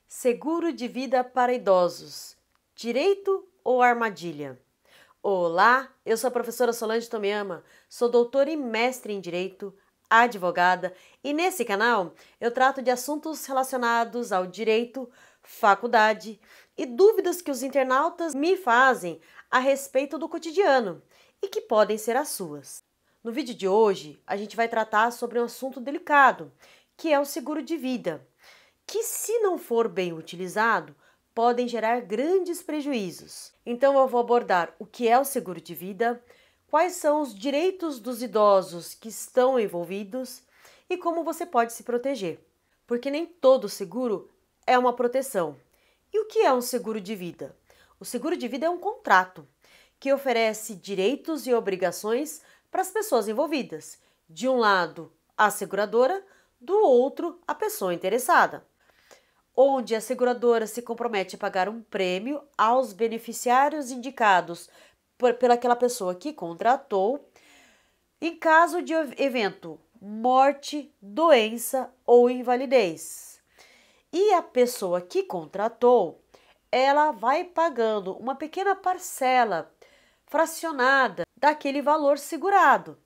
Seguro de vida para idosos, direito ou armadilha? Olá, eu sou a professora Solange Tomiyama, sou doutora e mestre em Direito, advogada, e nesse canal eu trato de assuntos relacionados ao direito, faculdade e dúvidas que os internautas me fazem a respeito do cotidiano e que podem ser as suas. No vídeo de hoje, a gente vai tratar sobre um assunto delicado, que é o seguro de vida, que, se não for bem utilizado, podem gerar grandes prejuízos. Então eu vou abordar o que é o seguro de vida, quais são os direitos dos idosos que estão envolvidos e como você pode se proteger. Porque nem todo seguro é uma proteção. E o que é um seguro de vida? O seguro de vida é um contrato que oferece direitos e obrigações para as pessoas envolvidas. De um lado, a seguradora, do outro, a pessoa interessada, onde a seguradora se compromete a pagar um prêmio aos beneficiários indicados pelaquela pessoa que contratou, em caso de evento, morte, doença ou invalidez. E a pessoa que contratou, ela vai pagando uma pequena parcela fracionada daquele valor segurado.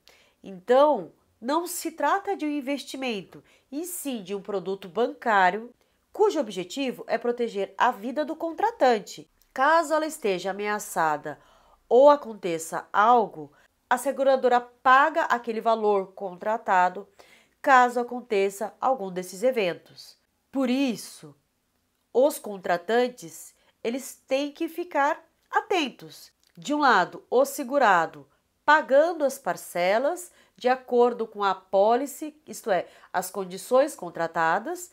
Então, não se trata de um investimento, e sim de um produto bancário cujo objetivo é proteger a vida do contratante. Caso ela esteja ameaçada ou aconteça algo, a seguradora paga aquele valor contratado caso aconteça algum desses eventos. Por isso, os contratantes, eles têm que ficar atentos. De um lado, o segurado pagando as parcelas de acordo com a apólice, isto é, as condições contratadas,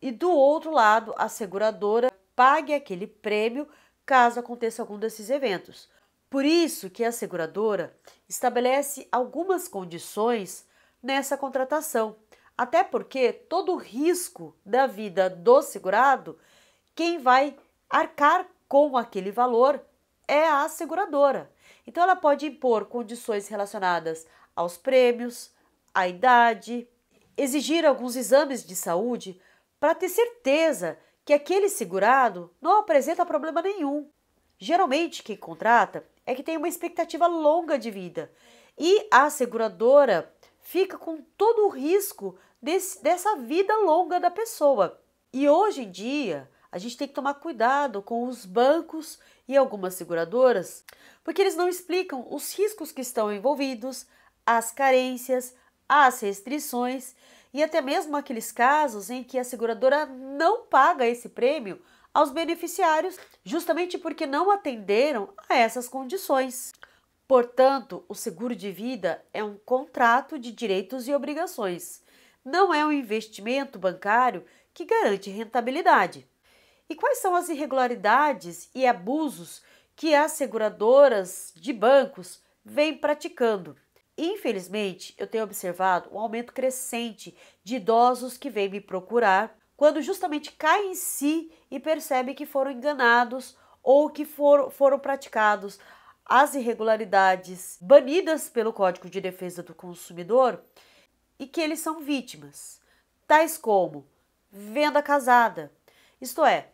e do outro lado, a seguradora pague aquele prêmio caso aconteça algum desses eventos. Por isso que a seguradora estabelece algumas condições nessa contratação, até porque todo o risco da vida do segurado, quem vai arcar com aquele valor é a seguradora. Então ela pode impor condições relacionadas aos prêmios, à idade, exigir alguns exames de saúde para ter certeza que aquele segurado não apresenta problema nenhum. Geralmente, quem contrata é que tem uma expectativa longa de vida e a seguradora fica com todo o risco dessa vida longa da pessoa. E hoje em dia, a gente tem que tomar cuidado com os bancos e algumas seguradoras, porque eles não explicam os riscos que estão envolvidos, as carências, as restrições e até mesmo aqueles casos em que a seguradora não paga esse prêmio aos beneficiários, justamente porque não atenderam a essas condições. Portanto, o seguro de vida é um contrato de direitos e obrigações, não é um investimento bancário que garante rentabilidade. E quais são as irregularidades e abusos que as seguradoras de bancos vêm praticando? Infelizmente, eu tenho observado um aumento crescente de idosos que vêm me procurar quando justamente caem em si e percebem que foram enganados ou que foram praticados as irregularidades banidas pelo Código de Defesa do Consumidor e que eles são vítimas, tais como venda casada, isto é,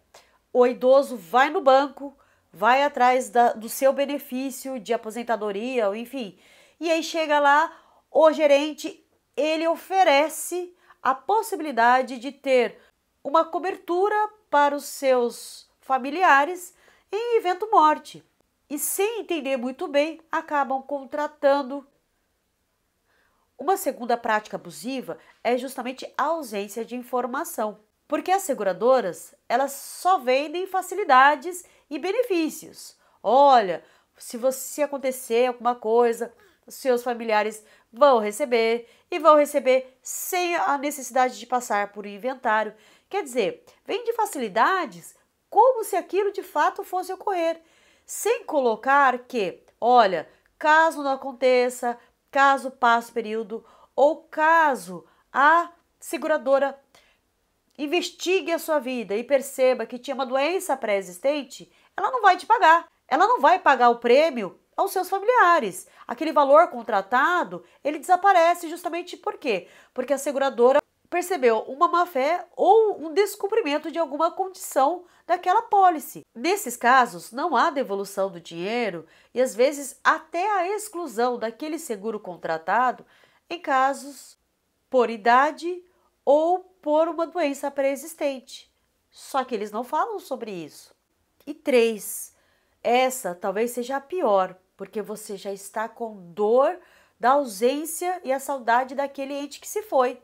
o idoso vai no banco, vai atrás do seu benefício de aposentadoria, ou enfim, e aí chega lá, o gerente, ele oferece a possibilidade de ter uma cobertura para os seus familiares em evento morte. E sem entender muito bem, acabam contratando. Uma segunda prática abusiva é justamente a ausência de informação. Porque as seguradoras, elas só vendem facilidades e benefícios. Olha, se acontecer alguma coisa, os seus familiares vão receber e vão receber sem a necessidade de passar por um inventário. Quer dizer, vende facilidades como se aquilo de fato fosse ocorrer, sem colocar que, olha, caso não aconteça, caso passe o período ou caso a seguradora investigue a sua vida e perceba que tinha uma doença pré-existente, ela não vai te pagar. Ela não vai pagar o prêmio aos seus familiares. Aquele valor contratado, ele desaparece justamente por quê? Porque a seguradora percebeu uma má-fé ou um descumprimento de alguma condição daquela apólice. Nesses casos, não há devolução do dinheiro e às vezes até a exclusão daquele seguro contratado em casos por idade ou por uma doença pré-existente. Só que eles não falam sobre isso. E 3, essa talvez seja a pior, porque você já está com dor da ausência e a saudade daquele ente que se foi.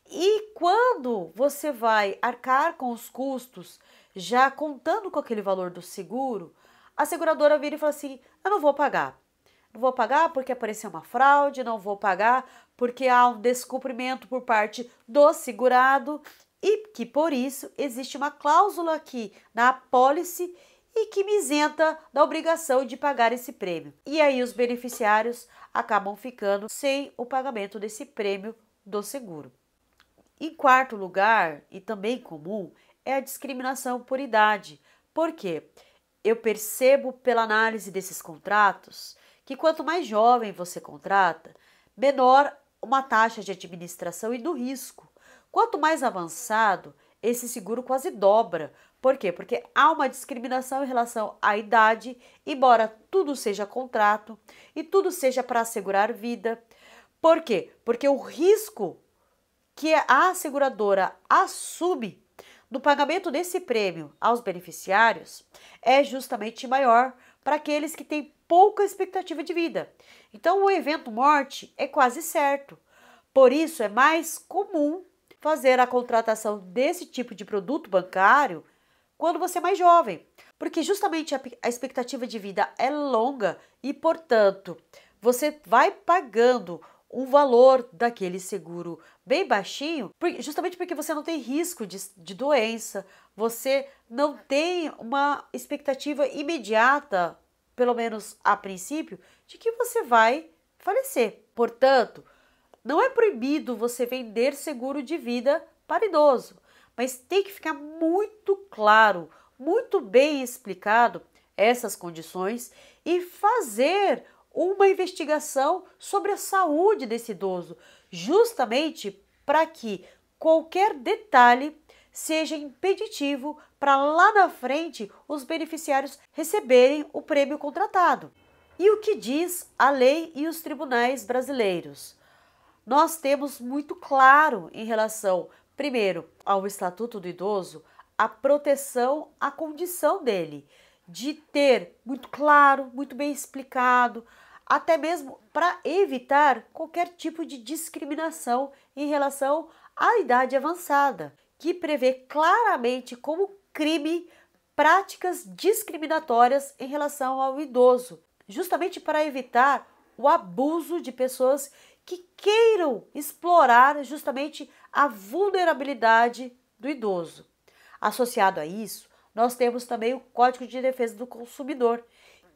E quando você vai arcar com os custos, já contando com aquele valor do seguro, a seguradora vira e fala assim: eu não vou pagar. Não vou pagar porque apareceu uma fraude, não vou pagar porque há um descumprimento por parte do segurado e que por isso existe uma cláusula aqui na apólice e que me isenta da obrigação de pagar esse prêmio. E aí os beneficiários acabam ficando sem o pagamento desse prêmio do seguro. Em quarto lugar, e também comum, é a discriminação por idade. Por quê? Eu percebo pela análise desses contratos que quanto mais jovem você contrata, menor uma taxa de administração e do risco. Quanto mais avançado, esse seguro quase dobra. Por quê? Porque há uma discriminação em relação à idade, embora tudo seja contrato e tudo seja para assegurar vida. Por quê? Porque o risco que a seguradora assume no pagamento desse prêmio aos beneficiários é justamente maior para aqueles que têm pouca expectativa de vida. Então, o evento morte é quase certo. Por isso, é mais comum fazer a contratação desse tipo de produto bancário quando você é mais jovem, porque justamente a expectativa de vida é longa e, portanto, você vai pagando um valor daquele seguro bem baixinho, justamente porque você não tem risco de doença, você não tem uma expectativa imediata, pelo menos a princípio, de que você vai falecer. Portanto, não é proibido você vender seguro de vida para idoso, mas tem que ficar muito claro, muito bem explicado essas condições e fazer uma investigação sobre a saúde desse idoso, justamente para que qualquer detalhe seja impeditivo para lá na frente os beneficiários receberem o prêmio contratado. E o que diz a lei e os tribunais brasileiros? Nós temos muito claro em relação, primeiro, ao Estatuto do Idoso, a proteção à condição dele, de ter muito claro, muito bem explicado, até mesmo para evitar qualquer tipo de discriminação em relação à idade avançada, que prevê claramente como crime práticas discriminatórias em relação ao idoso, justamente para evitar o abuso de pessoas que queiram explorar justamente a vulnerabilidade do idoso. Associado a isso, nós temos também o Código de Defesa do Consumidor,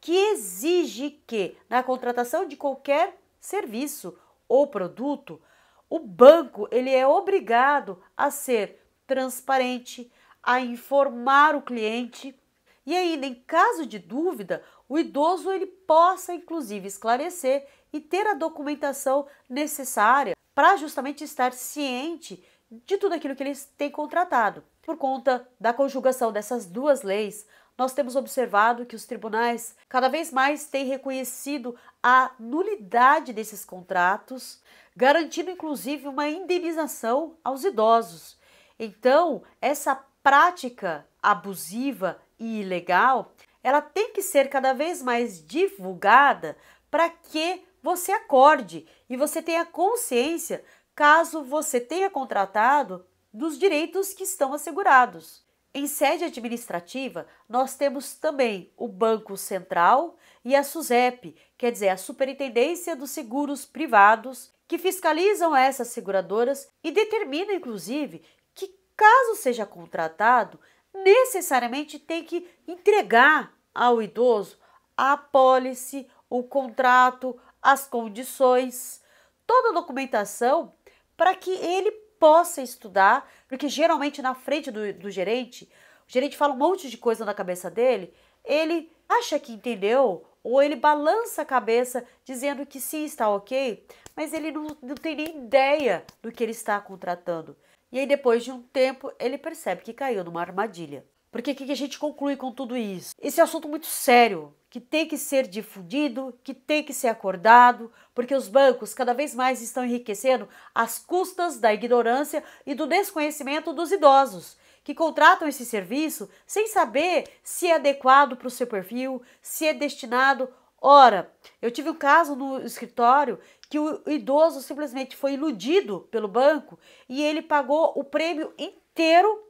que exige que, na contratação de qualquer serviço ou produto, o banco ele é obrigado a ser transparente, a informar o cliente e ainda, em caso de dúvida, o idoso ele possa, inclusive, esclarecer e ter a documentação necessária para justamente estar ciente de tudo aquilo que eles têm contratado. Por conta da conjugação dessas duas leis, nós temos observado que os tribunais cada vez mais têm reconhecido a nulidade desses contratos, garantindo inclusive uma indenização aos idosos. Então, essa prática abusiva e ilegal, ela tem que ser cada vez mais divulgada para que você acorde e você tenha consciência caso você tenha contratado dos direitos que estão assegurados. Em sede administrativa, nós temos também o Banco Central e a SUSEP, quer dizer, a Superintendência dos Seguros Privados, que fiscalizam essas seguradoras e determinam, inclusive, que caso seja contratado, necessariamente tem que entregar ao idoso a apólice, o contrato, as condições, toda a documentação para que ele possa estudar, porque geralmente na frente do gerente, o gerente fala um monte de coisa na cabeça dele, ele acha que entendeu ou ele balança a cabeça dizendo que sim, está ok, mas ele não tem nem ideia do que ele está contratando. E aí depois de um tempo ele percebe que caiu numa armadilha. Porque o que a gente conclui com tudo isso? Esse é um assunto muito sério, que tem que ser difundido, que tem que ser acordado, porque os bancos cada vez mais estão enriquecendo às custas da ignorância e do desconhecimento dos idosos, que contratam esse serviço sem saber se é adequado para o seu perfil, se é destinado. Ora, eu tive um caso no escritório que o idoso simplesmente foi iludido pelo banco e ele pagou o prêmio inteiro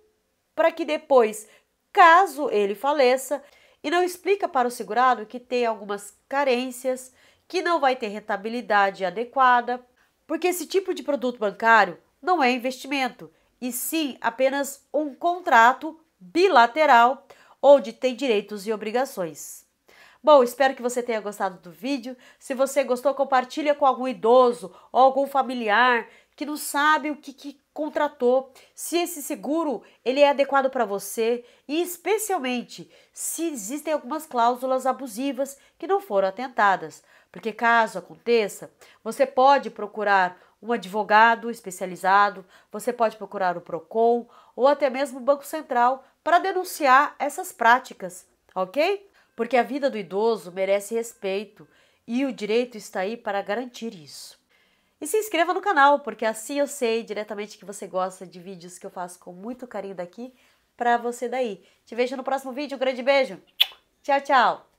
para que depois, caso ele faleça, e não explica para o segurado que tem algumas carências, que não vai ter rentabilidade adequada, porque esse tipo de produto bancário não é investimento, e sim apenas um contrato bilateral, onde tem direitos e obrigações. Bom, espero que você tenha gostado do vídeo. Se você gostou, compartilha com algum idoso ou algum familiar que não sabe o que contratou, se esse seguro ele é adequado para você e especialmente se existem algumas cláusulas abusivas que não foram atentadas. Porque caso aconteça, você pode procurar um advogado especializado, você pode procurar o Procon ou até mesmo o Banco Central para denunciar essas práticas, ok? Porque a vida do idoso merece respeito e o direito está aí para garantir isso. E se inscreva no canal, porque assim eu sei diretamente que você gosta de vídeos que eu faço com muito carinho daqui para você daí. Te vejo no próximo vídeo, um grande beijo. Tchau, tchau.